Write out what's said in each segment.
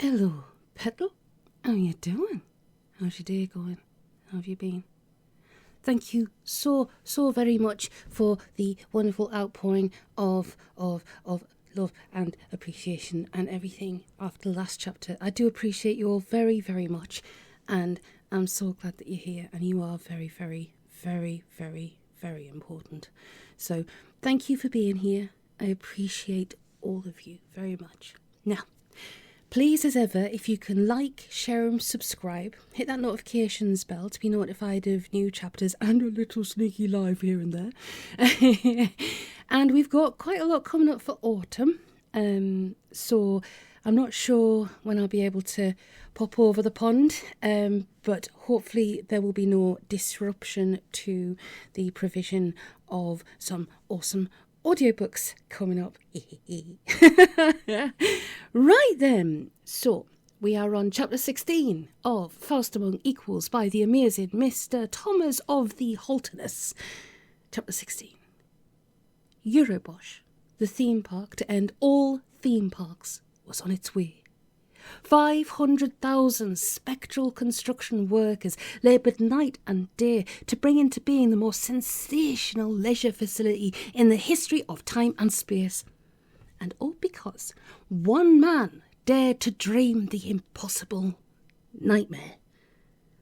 Hello, Petal. How you doing? How's your day going? How have you been? Thank you so very much for the wonderful outpouring of love and appreciation and everything after the last chapter. I do appreciate you all very, very much, and I'm so glad that you're here, and you are very, very, very, very, very important. So thank you for being here. I appreciate all of you very much. Now, please, as ever, if you can like, share and subscribe, hit that notifications bell to be notified of new chapters and a little sneaky live here and there. And we've got quite a lot coming up for autumn, so I'm not sure when I'll be able to pop over the pond, but hopefully there will be no disruption to the provision of some awesome audiobooks coming up. Right then, so we are on chapter 16 of Faust Among Equals by the amazing Mr. Thomas of the Holderness. Chapter 16. EuroBosch, the theme park to end all theme parks, was on its way. 500,000 spectral construction workers laboured night and day to bring into being the most sensational leisure facility in the history of time and space. And all because one man dared to dream the impossible nightmare.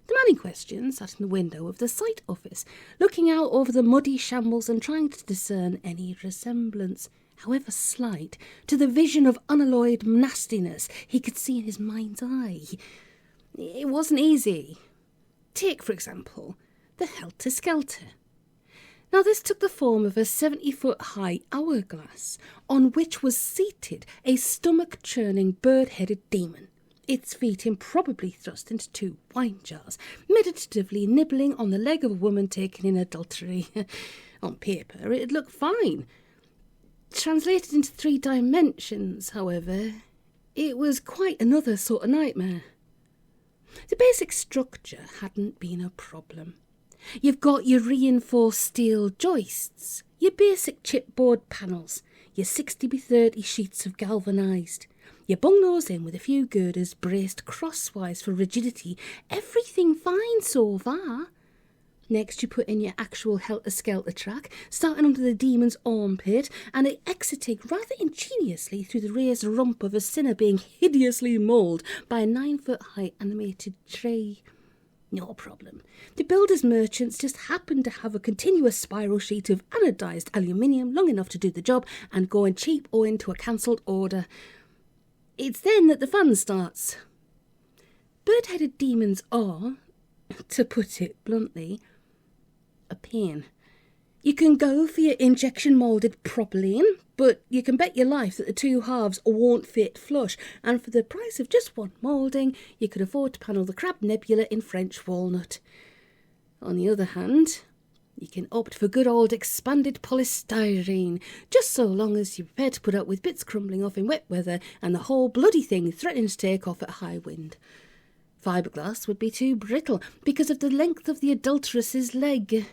The man in question sat in the window of the site office, looking out over the muddy shambles and trying to discern any resemblance, however slight, to the vision of unalloyed nastiness he could see in his mind's eye. It wasn't easy. Take, for example, the helter-skelter. Now this took the form of a 70-foot-high hourglass, on which was seated a stomach-churning bird-headed demon, its feet improbably thrust into two wine jars, meditatively nibbling on the leg of a woman taken in adultery. On paper, it'd look fine. Translated into 3 dimensions, however, it was quite another sort of nightmare. The basic structure hadn't been a problem. You've got your reinforced steel joists, your basic chipboard panels, your 60x30 sheets of galvanised. You bung those in with a few girders braced crosswise for rigidity. Everything fine so far. Next you put in your actual helter-skelter track, starting under the demon's armpit and exiting rather ingeniously through the raised rump of a sinner being hideously mauled by a 9-foot-high animated tree. No problem. The builder's merchants just happened to have a continuous spiral sheet of anodised aluminium long enough to do the job and going cheap owing to a cancelled order. It's then that the fun starts. Bird-headed demons are, to put it bluntly, a pain. You can go for your injection moulded propylene, but you can bet your life that the two halves won't fit flush, and for the price of just one moulding, you could afford to panel the Crab Nebula in French walnut. On the other hand, you can opt for good old expanded polystyrene, just so long as you're prepared to put up with bits crumbling off in wet weather and the whole bloody thing threatening to take off at high wind. Fiberglass would be too brittle because of the length of the adulteress's leg,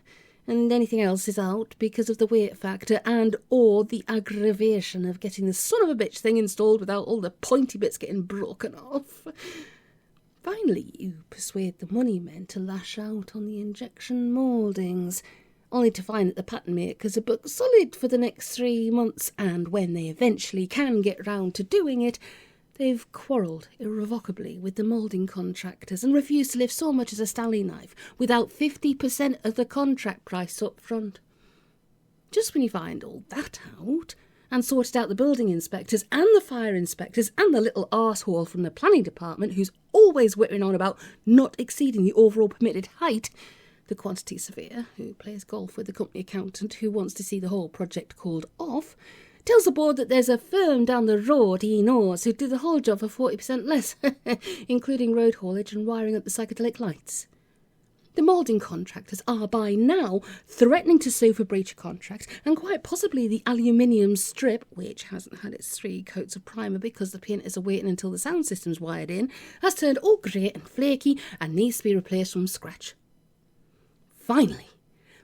and anything else is out because of the weight factor and or the aggravation of getting the son of a bitch thing installed without all the pointy bits getting broken off. Finally, you persuade the money men to lash out on the injection mouldings, only to find that the pattern makers are booked solid for the next 3 months, and when they eventually can get round to doing it, they've quarrelled irrevocably with the moulding contractors and refused to lift so much as a Stanley knife without 50% of the contract price up front. Just when you find all that out, and sorted out the building inspectors and the fire inspectors and the little arsehole from the planning department who's always whittering on about not exceeding the overall permitted height, the quantity surveyor, who plays golf with the company accountant who wants to see the whole project called off, tells the board that there's a firm down the road he knows who'd do the whole job for 40% less, including road haulage and wiring up the psychedelic lights. The moulding contractors are by now threatening to sue for breach of contract, and quite possibly the aluminium strip, which hasn't had its 3 coats of primer because the painters are waiting until the sound system's wired in, has turned all grey and flaky and needs to be replaced from scratch. Finally,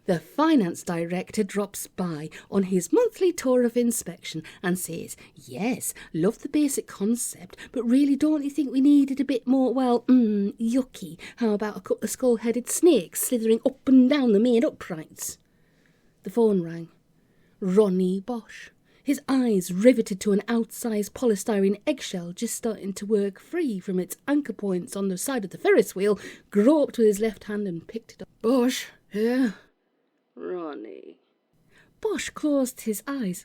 The finance director drops by on his monthly tour of inspection and says, yes, love the basic concept, but really don't you think we needed a bit more, yucky? How about a couple of skull-headed snakes slithering up and down the main uprights? The phone rang. Ronnie Bosch, his eyes riveted to an outsized polystyrene eggshell just starting to work free from its anchor points on the side of the Ferris wheel, groped with his left hand and picked it up. Bosch, here? Ronnie. Bosch closed his eyes.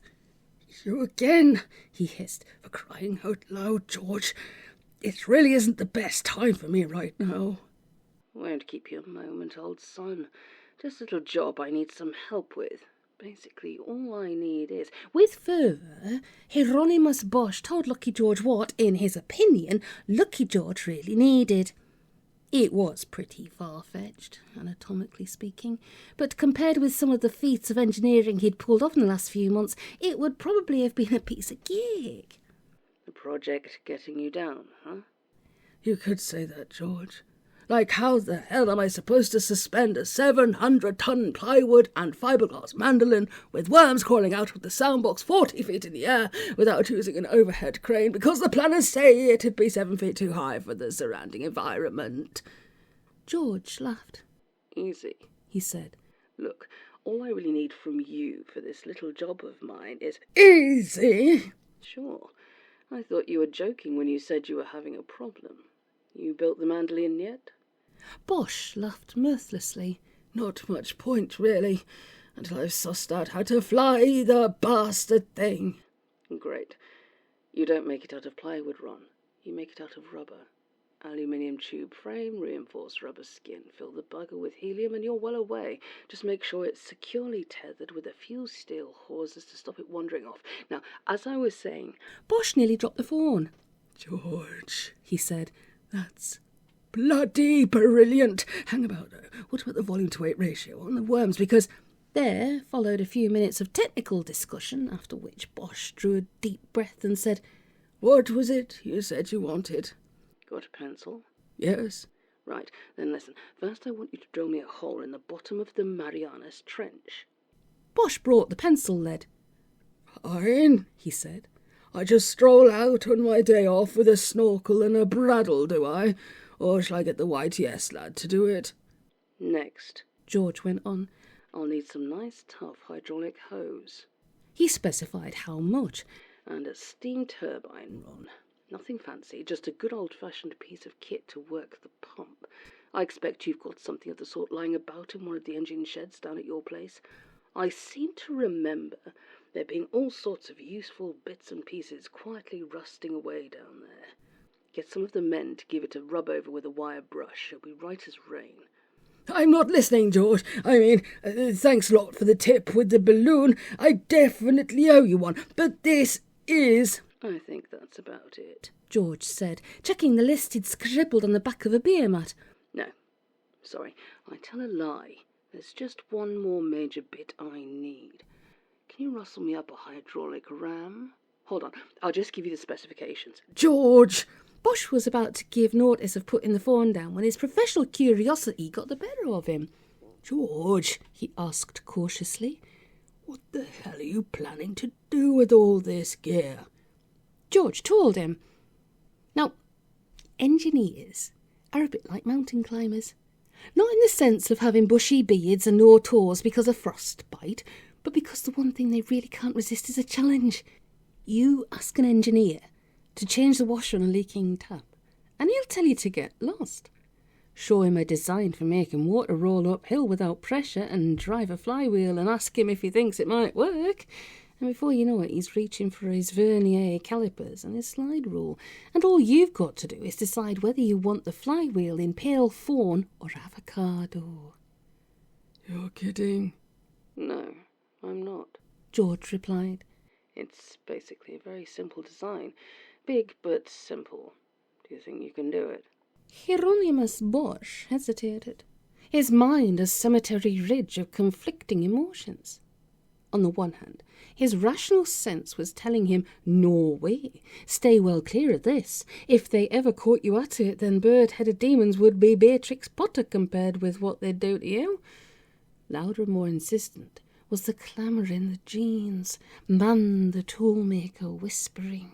You again, he hissed. For crying out loud, George. It really isn't the best time for me right now. Won't keep you a moment, old son. Just a little job I need some help with. Basically, all I need is... With fervour, Hieronymus Bosch told Lucky George what, in his opinion, Lucky George really needed. It was pretty far-fetched, anatomically speaking, but compared with some of the feats of engineering he'd pulled off in the last few months, it would probably have been a piece of cake. The project getting you down, huh? You could say that, George. Like, how the hell am I supposed to suspend a 700-ton plywood and fiberglass mandolin with worms crawling out of the soundbox 40 feet in the air without using an overhead crane because the planners say it'd be 7 feet too high for the surrounding environment? George laughed. Easy, he said. Look, all I really need from you for this little job of mine is... Easy? Sure. I thought you were joking when you said you were having a problem. You built the mandolin yet? Bosch laughed mirthlessly. Not much point, really, until I've sussed out how to fly the bastard thing. Great. You don't make it out of plywood, Ron. You make it out of rubber. Aluminium tube frame, reinforced rubber skin. Fill the bugger with helium and you're well away. Just make sure it's securely tethered with a few steel hawsers to stop it wandering off. Now, as I was saying... Bosch nearly dropped the phone. George, he said, that's bloody brilliant. Hang about. What about the volume-to-weight ratio on the worms? Because... There followed a few minutes of technical discussion, after which Bosch drew a deep breath and said, What was it you said you wanted? Got a pencil? Yes. Right, then listen. First I want you to drill me a hole in the bottom of the Marianas Trench. Bosch brought the pencil lead. Fine, he said. I just stroll out on my day off with a snorkel and a braddle, do I? Or shall I get the YTS lad to do it? Next, George went on, I'll need some nice tough hydraulic hose. He specified how much. And a steam turbine, Ron. Nothing fancy, just a good old-fashioned piece of kit to work the pump. I expect you've got something of the sort lying about in one of the engine sheds down at your place. I seem to remember there being all sorts of useful bits and pieces quietly rusting away down there. Get some of the men to give it a rub-over with a wire brush. It'll be right as rain. I'm not listening, George. I mean, thanks a lot for the tip with the balloon. I definitely owe you one. But this is... I think that's about it, George said, checking the list he'd scribbled on the back of a beer mat. No, sorry, I tell a lie. There's just one more major bit I need. Can you rustle me up a hydraulic ram? Hold on, I'll just give you the specifications. George! Bosch was about to give notice of putting the phone down when his professional curiosity got the better of him. George, he asked cautiously, what the hell are you planning to do with all this gear? George told him. Now, engineers are a bit like mountain climbers. Not in the sense of having bushy beards and no toes because of frostbite, but because the one thing they really can't resist is a challenge. You ask an engineer to change the washer on a leaking tap, and he'll tell you to get lost. Show him a design for making water roll uphill without pressure and drive a flywheel and ask him if he thinks it might work, and before you know it, he's reaching for his vernier calipers and his slide rule, and all you've got to do is decide whether you want the flywheel in pale fawn or avocado. You're kidding? No, I'm not, George replied. It's basically a very simple design. Big but simple. Do you think you can do it? Hieronymus Bosch hesitated, his mind a cemetery ridge of conflicting emotions. On the one hand, his rational sense was telling him, no way, stay well clear of this. If they ever caught you at it, then bird-headed demons would be Beatrix Potter compared with what they'd do to you. Louder and more insistent was the clamour in the jeans, Man the toolmaker whispering.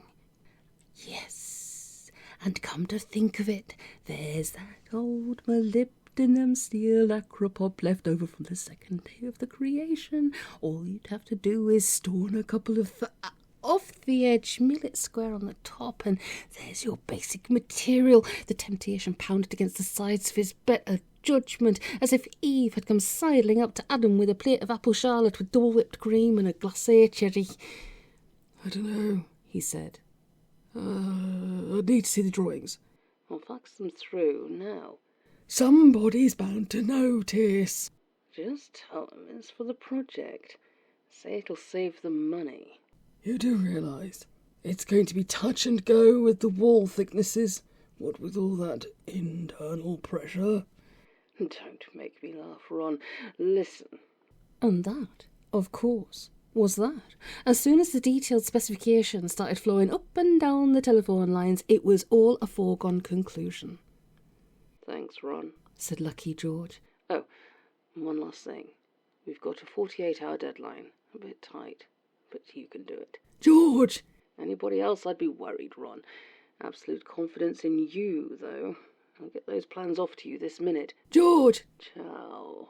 Yes, and come to think of it, there's that old molybdenum steel acropop left over from the second day of the creation. All you'd have to do is stone a couple of off-the-edge millet square on the top, and there's your basic material. The temptation pounded against the sides of his better judgment, as if Eve had come sidling up to Adam with a plate of apple charlotte with double whipped cream and a glacé cherry. I don't know, he said. I need to see the drawings. I'll fax them through now. Somebody's bound to notice. Just tell them it's for the project. Say it'll save them money. You do realise it's going to be touch and go with the wall thicknesses, what with all that internal pressure. Don't make me laugh, Ron. Listen. And that, of course, was that. As soon as the detailed specifications started flowing up and down the telephone lines, it was all a foregone conclusion. Thanks, Ron, said Lucky George. Oh, one last thing. We've got a 48-hour deadline. A bit tight, but you can do it. George! Anybody else, I'd be worried, Ron. Absolute confidence in you, though. I'll get those plans off to you this minute. George! Ciao.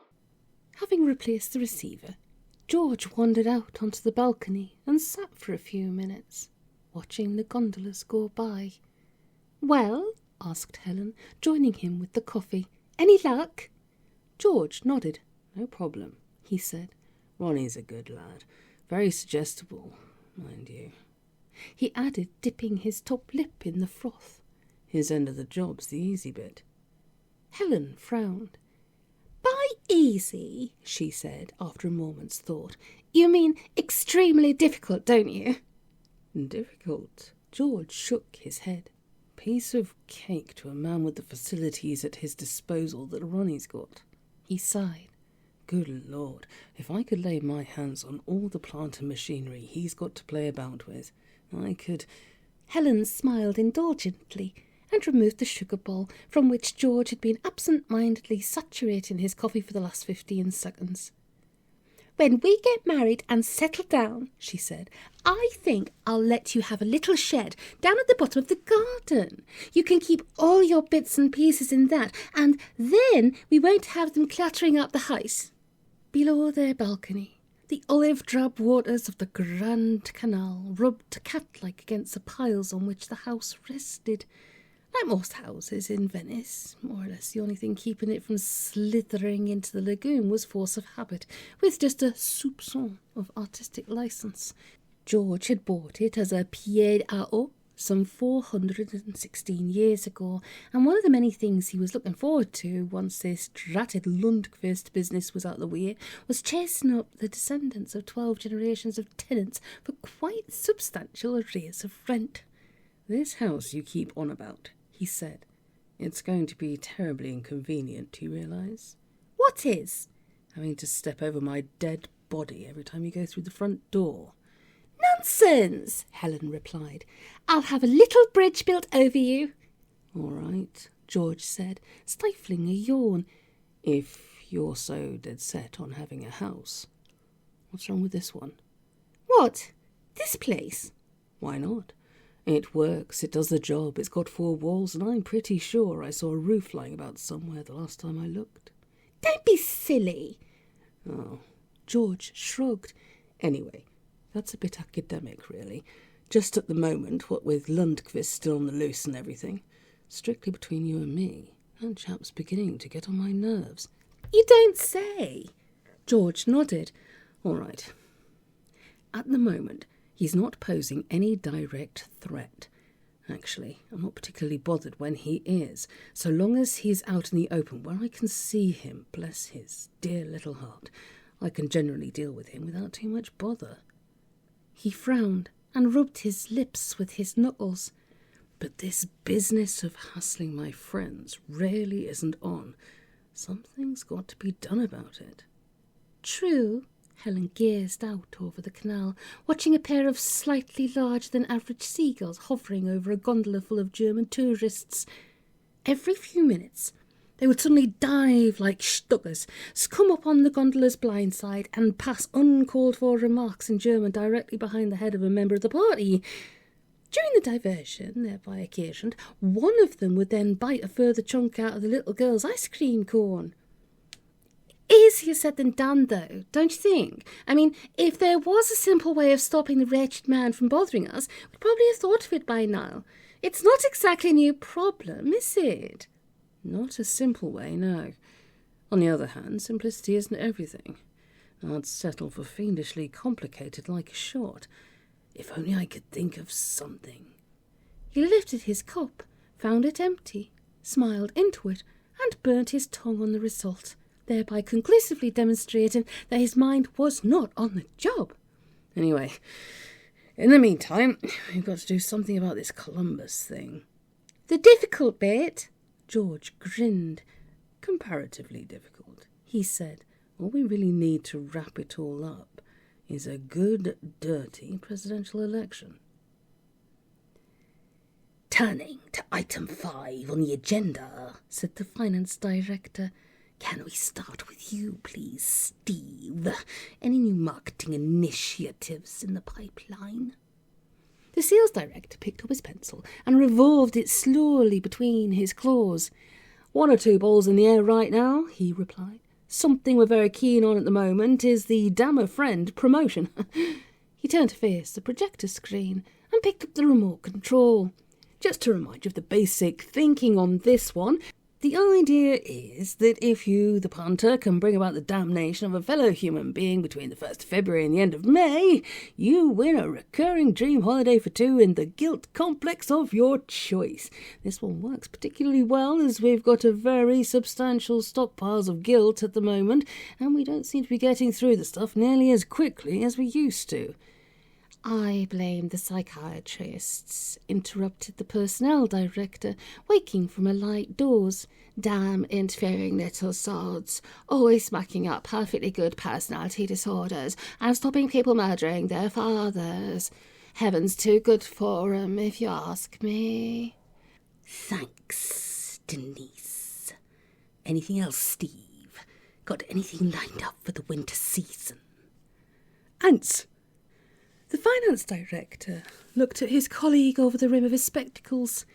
Having replaced the receiver, George wandered out onto the balcony and sat for a few minutes, watching the gondolas go by. Well, asked Helen, joining him with the coffee. Any luck? George nodded. No problem, he said. Ronnie's a good lad. Very suggestible, mind you. He added, dipping his top lip in the froth. His end of the job's the easy bit. Helen frowned. By easy, she said, after a moment's thought, you mean extremely difficult, don't you? Difficult? George shook his head. Piece of cake to a man with the facilities at his disposal that Ronnie's got. He sighed. Good Lord, if I could lay my hands on all the plant and machinery he's got to play about with, I could... Helen smiled indulgently and removed the sugar bowl from which George had been absent-mindedly saturating his coffee for the last 15 seconds. When we get married and settle down, she said, I think I'll let you have a little shed down at the bottom of the garden. You can keep all your bits and pieces in that, and then we won't have them clattering up the house. Below their balcony, the olive-drab waters of the Grand Canal rubbed cat-like against the piles on which the house rested. Like most houses in Venice, more or less the only thing keeping it from slithering into the lagoon was force of habit, with just a soupçon of artistic licence. George had bought it as a pied à eau some 416 years ago, and one of the many things he was looking forward to, once this dratted Lundqvist business was out of the way, was chasing up the descendants of 12 generations of tenants for quite substantial arrears of rent. This house you keep on about, he said. It's going to be terribly inconvenient, do you realise? What is? Having to step over my dead body every time you go through the front door. Nonsense, Helen replied. I'll have a little bridge built over you. All right, George said, stifling a yawn. If you're so dead set on having a house. What's wrong with this one? What? This place? Why not? It works, it does the job, it's got 4 walls, and I'm pretty sure I saw a roof lying about somewhere the last time I looked. Don't be silly. Oh, George shrugged. Anyway, that's a bit academic, really. Just at the moment, what with Lundqvist still on the loose and everything. Strictly between you and me, that chap's beginning to get on my nerves. You don't say. George nodded. All right. At the moment, he's not posing any direct threat. Actually, I'm not particularly bothered when he is, so long as he's out in the open where I can see him, bless his dear little heart. I can generally deal with him without too much bother. He frowned and rubbed his lips with his knuckles. But this business of hassling my friends really isn't on. Something's got to be done about it. True. Helen gazed out over the canal, watching a pair of slightly larger-than-average seagulls hovering over a gondola full of German tourists. Every few minutes, They would suddenly dive like stuckers, come up on the gondola's blind side and pass uncalled-for remarks in German directly behind the head of a member of the party. During the diversion, thereby occasioned, one of them would then bite a further chunk out of the little girl's ice cream cone. Easier said than done, though, don't you think? I mean, if there was a simple way of stopping the wretched man from bothering us, we'd probably have thought of it by now. It's not exactly a new problem, is it? Not a simple way, no. On the other hand, simplicity isn't everything. I'd settle for fiendishly complicated like a shot. If only I could think of something. He lifted his cup, found it empty, smiled into it, and burnt his tongue on the result, thereby conclusively demonstrating that his mind was not on the job. Anyway, in the meantime, we've got to do something about this Columbus thing. The difficult bit? George grinned. Comparatively difficult, he said. All we really need to wrap it all up is a good, dirty presidential election. Turning to item 5 on the agenda, said the finance director. Can we start with you, please, Steve? Any new marketing initiatives in the pipeline? The sales director picked up his pencil and revolved it slowly between his claws. 1 or 2 balls in the air right now, he replied. Something we're very keen on at the moment is the Damn a Friend promotion. He turned to face the projector screen and picked up the remote control. Just to remind you of the basic thinking on this one, the idea is that if you, the punter, can bring about the damnation of a fellow human being between the 1st of February and the end of May, you win a recurring dream holiday for 2 in the guilt complex of your choice. This one works particularly well as we've got a very substantial stockpiles of guilt at the moment, and we don't seem to be getting through the stuff nearly as quickly as we used to. I blame the psychiatrists, interrupted the personnel director, waking from a light doze. Damn interfering little sods, always smacking up perfectly good personality disorders and stopping people murdering their fathers. Heaven's too good for 'em, if you ask me. Thanks, Denise. Anything else, Steve? Got anything lined up for the winter season? Ants! The finance director looked at his colleague over the rim of his spectacles.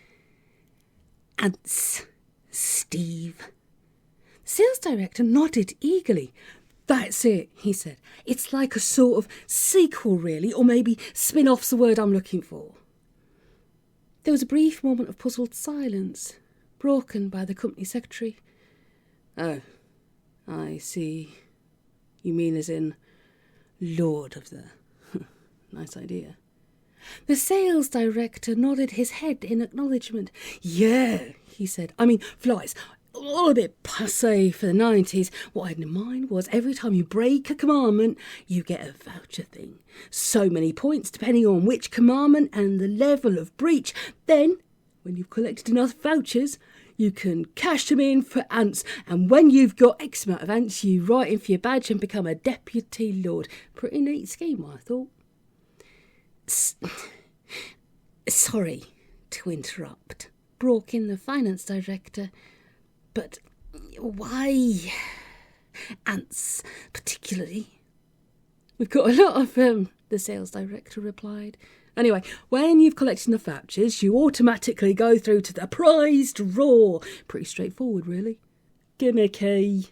Ants, Steve. The sales director nodded eagerly. That's it, he said. It's like a sort of sequel, really, or maybe spin-off's the word I'm looking for. There was a brief moment of puzzled silence, broken by the company secretary. Oh, I see. You mean as in Lord of the... Nice idea. The sales director nodded his head in acknowledgement. Yeah, he said. I mean, flies, all a bit passé for the 90s. What I had in mind was every time you break a commandment, you get a voucher thing. So many points depending on which commandment and the level of breach. Then, when you've collected enough vouchers, you can cash them in for ants, and when you've got X amount of ants, you write in for your badge and become a deputy lord. Pretty neat scheme, I thought. Sorry to interrupt, broke in the finance director, but why ants particularly? We've got a lot of them, the sales director replied. Anyway, when you've collected enough vouchers, you automatically go through to the prize draw. Pretty straightforward, really. Gimmicky.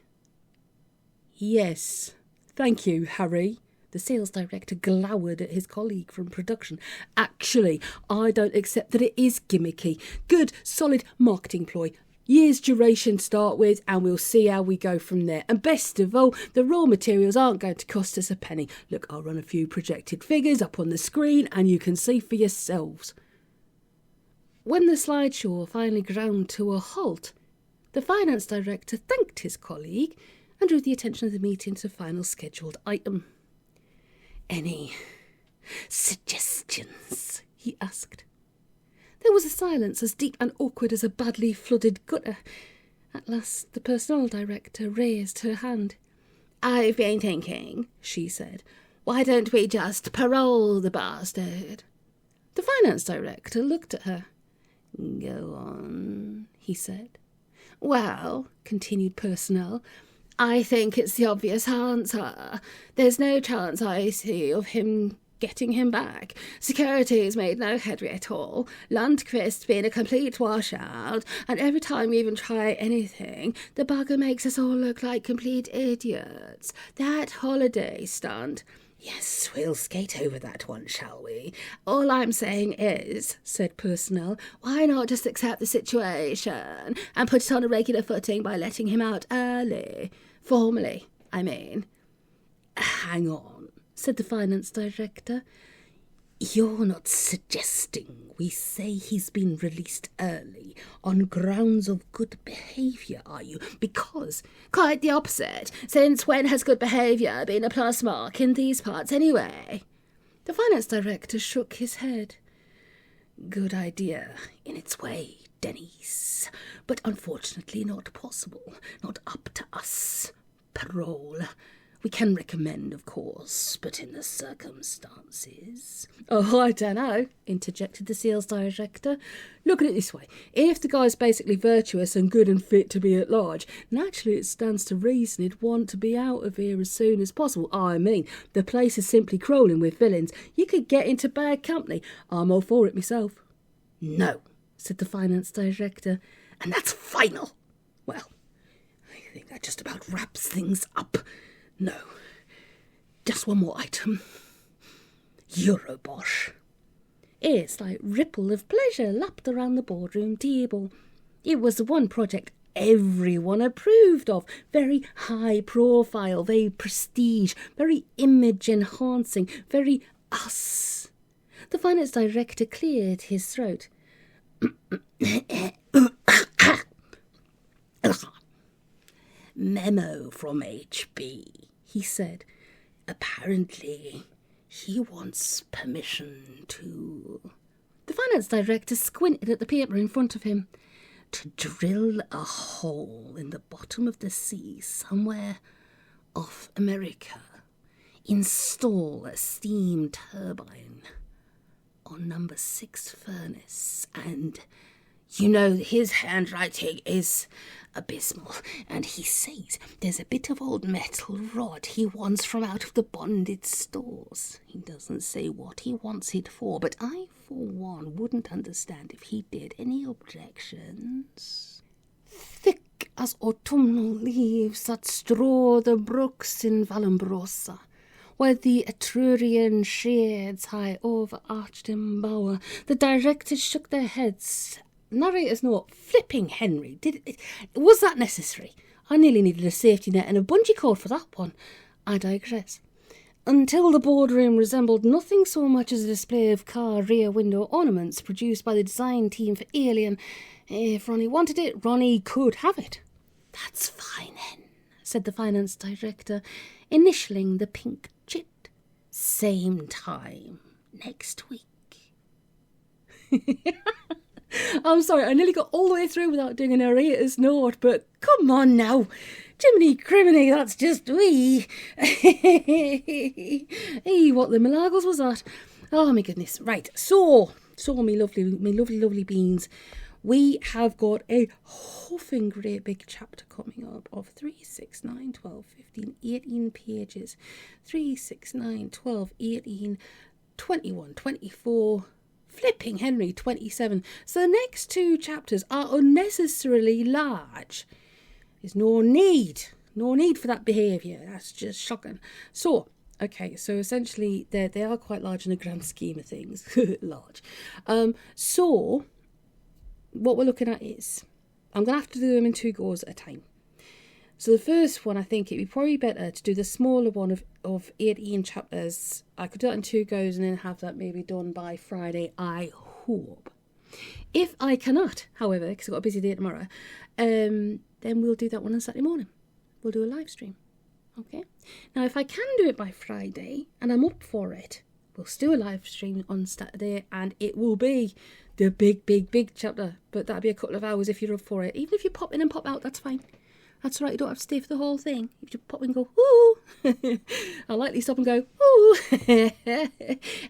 Yes, thank you, Harry. The sales director glowered at his colleague from production. Actually, I don't accept that it is gimmicky. Good, solid marketing ploy. Year's duration to start with, and we'll see how we go from there. And best of all, the raw materials aren't going to cost us a penny. Look, I'll run a few projected figures up on the screen, and you can see for yourselves. When the slideshow finally ground to a halt, the finance director thanked his colleague and drew the attention of the meeting to the final scheduled item. Any suggestions? He asked. There was a silence as deep and awkward as a badly flooded gutter. At last the personnel director raised her hand. I've been thinking, she said. Why don't we just parole the bastard? The finance director looked at her. Go on, he said. Well, continued personnel, I think it's the obvious answer. There's no chance I see of him getting him back. Security's made no headway at all. Lundqvist's been a complete washout, and every time we even try anything, the bugger makes us all look like complete idiots. That holiday stunt... Yes, we'll skate over that one, shall we? All I'm saying is, said personnel, why not just accept the situation and put it on a regular footing by letting him out early? Formally, I mean. Hang on, said the finance director. You're not suggesting we say he's been released early on grounds of good behaviour, are you? Because... Quite the opposite. Since when has good behaviour been a plus mark in these parts anyway? The finance director shook his head. Good idea, in its way, Denise, but unfortunately not possible, not up to us. Parole. We can recommend, of course, but in the circumstances... Oh, I don't know, interjected the sales director. Look at it this way. If the guy's basically virtuous and good and fit to be at large, naturally it stands to reason he'd want to be out of here as soon as possible. I mean, the place is simply crawling with villains. You could get into bad company. I'm all for it myself. No, said the finance director, and that's final. Well, I think that just about wraps things up. No, just one more item. EuroBosch. A slight ripple of pleasure lapped around the boardroom table. It was the one project everyone approved of. Very high profile, very prestige, very image enhancing, very us. The finance director cleared his throat. Memo from HB, he said. Apparently, he wants permission to... The finance director squinted at the paper in front of him. To drill a hole in the bottom of the sea somewhere off America. Install a steam turbine on number 6 furnace, and... You know, his handwriting is abysmal, and he says there's a bit of old metal rod he wants from out of the bonded stores. He doesn't say what he wants it for, but I, for one, wouldn't understand if he did. Any objections? Thick as autumnal leaves that straw the brooks in Vallombrosa, where the Etrurian shades high overarched embower, the directors shook their heads. Narrator's note, flipping Henry, was that necessary? I nearly needed a safety net and a bungee cord for that one. I digress. Until the boardroom resembled nothing so much as a display of car rear window ornaments produced by the design team for Alien. If Ronnie wanted it, Ronnie could have it. That's fine, Hen, said the finance director, initialing the pink chit. Same time next week. I'm sorry, I nearly got all the way through without doing a narrator's note, but come on now. Jiminy criminy, that's just wee. Hey, what the Milagos was that? Oh, my goodness. Right, so me lovely beans. We have got a huffing great big chapter coming up of 3, 6, 9, 12, 15, 18 pages. 3, 6, 9, 12, 18, 21, 24... Flipping Henry, 27. So the next 2 chapters are unnecessarily large. There's no need for that behaviour. That's just shocking. So, okay, so essentially they are quite large in the grand scheme of things. Large. So, what we're looking at is, I'm going to have to do them in 2 goes at a time. So the first one, I think it'd be probably better to do the smaller one of 18 chapters. I could do that in 2 goes and then have that maybe done by Friday, I hope. If I cannot, however, because I've got a busy day tomorrow, then we'll do that one on Saturday morning. We'll do a live stream. Okay? Now, if I can do it by Friday, and I'm up for it, we'll still do a live stream on Saturday, and it will be the big chapter. But that'll be a couple of hours if you're up for it. Even if you pop in and pop out, that's fine. That's all right, you don't have to stay for the whole thing. You just pop and go, ooh. I'll lightly stop and go, ooh. And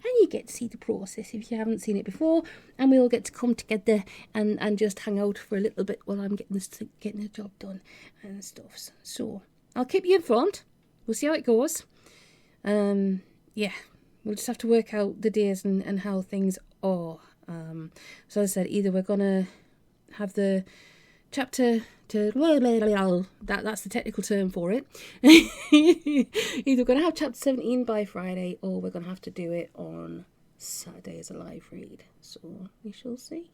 you get to see the process if you haven't seen it before. And we all get to come together and just hang out for a little bit while I'm getting the job done and stuff. So I'll keep you informed. We'll see how it goes. Yeah, we'll just have to work out the days and how things are. So as I said, either we're going to have the chapter to that's the technical term for it. Either we're going to have chapter 17 by Friday, or we're going to have to do it on Saturday as a live read. So we shall see.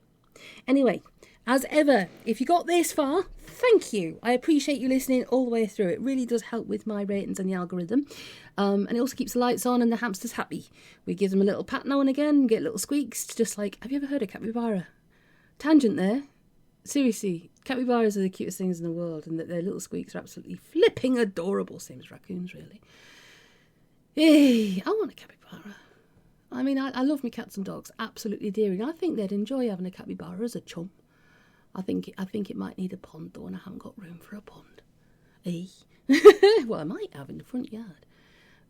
Anyway, as ever, if you got this far, thank you. I appreciate you listening all the way through. It really does help with my ratings and the algorithm. And it also keeps the lights on and the hamsters happy. We give them a little pat now and again, get little squeaks, just like, have you ever heard of capybara? Tangent there. Seriously, capybaras are the cutest things in the world, and their little squeaks are absolutely flipping adorable. Same as raccoons, really. Hey, I want a capybara. I mean, I love my cats and dogs, absolutely dearly. I think they'd enjoy having a capybara as a chum. I think it might need a pond, though, and I haven't got room for a pond. Hey. Well, I might have in the front yard.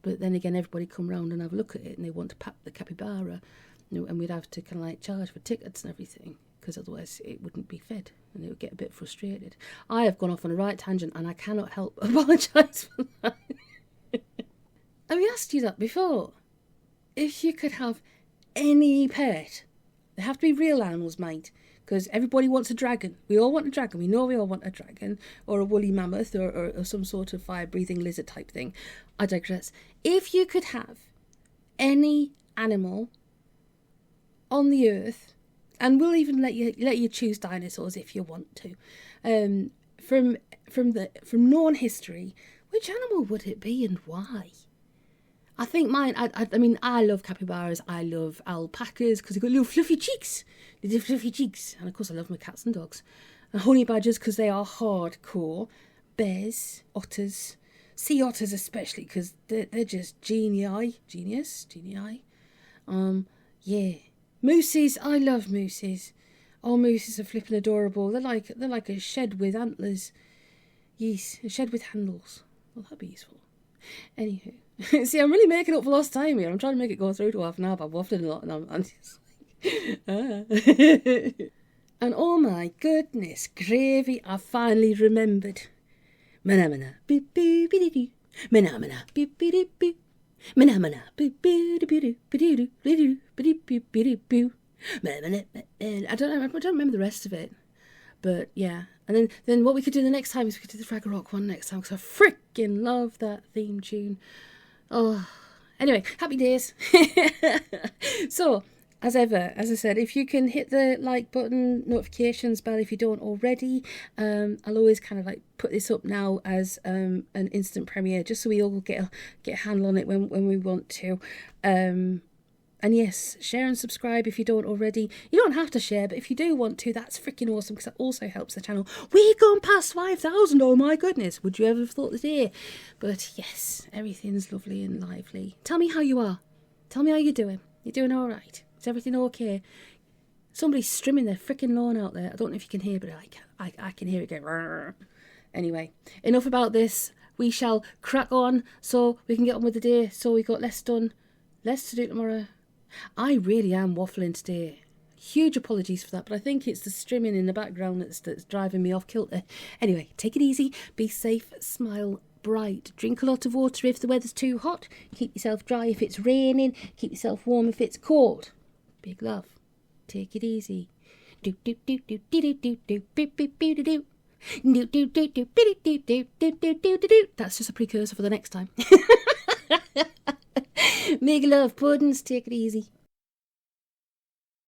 But then again, everybody come round and have a look at it, and they want to pat the capybara, and we'd have to kind of like charge for tickets and everything, because otherwise it wouldn't be fed and it would get a bit frustrated. I have gone off on a right tangent and I cannot help apologise for that. Have we asked you that before? If you could have any pet, they have to be real animals, mate, because everybody wants a dragon. We all want a dragon. We know we all want a dragon, or a woolly mammoth, or some sort of fire-breathing lizard type thing. I digress. If you could have any animal on the earth, and we'll even let you choose dinosaurs if you want to, from known history, which animal would it be and why? I think mine. I mean, I love capybaras. I love alpacas because they've got little fluffy cheeks, and of course I love my cats and dogs. And honey badgers because they are hardcore. Bears, otters, sea otters especially because they're just genii. Yeah. Mooses, I love mooses. Oh, mooses are flipping adorable. They're like a shed with antlers. Yes, a shed with handles. Well, that'd be useful. Anywho, see, I'm really making up for lost time here. I'm trying to make it go through to half an hour, but I've waffled a lot, and I'm just like, And oh my goodness, gravy! I finally remembered. Mana boo boo boo doo. Mana boo boo doo boo. Mana boo boo doo boo doo boo doo boo. I don't remember the rest of it, but yeah. And then what we could do the next time is we could do the Fraggle Rock one next time because I freaking love that theme tune. Oh, anyway, happy days. So, as ever, as I said, if you can hit the like button, notifications bell if you don't already. I'll always kind of like put this up now as an instant premiere, just so we all get a handle on it when we want to. And yes, share and subscribe if you don't already. You don't have to share, but if you do want to, that's freaking awesome because that also helps the channel. We're gone past 5,000, oh my goodness. Would you ever have thought the day? But yes, everything's lovely and lively. Tell me how you are. Tell me how you're doing. You're doing all right? Is everything okay? Somebody's strimming their freaking lawn out there. I don't know if you can hear, but I can hear it go. Anyway, enough about this. We shall crack on so we can get on with the day. So we got less done. Less to do tomorrow. I really am waffling today. Huge apologies for that, but I think it's the strimming in the background that's driving me off kilter. Anyway, take it easy, be safe, smile bright, drink a lot of water if the weather's too hot, keep yourself dry if it's raining, keep yourself warm if it's cold. Big love. Take it easy. Do do do do do do do do do do do do do. Do do do do do do do do do do do. That's just a precursor for the next time. Make love, puddings. Take it easy.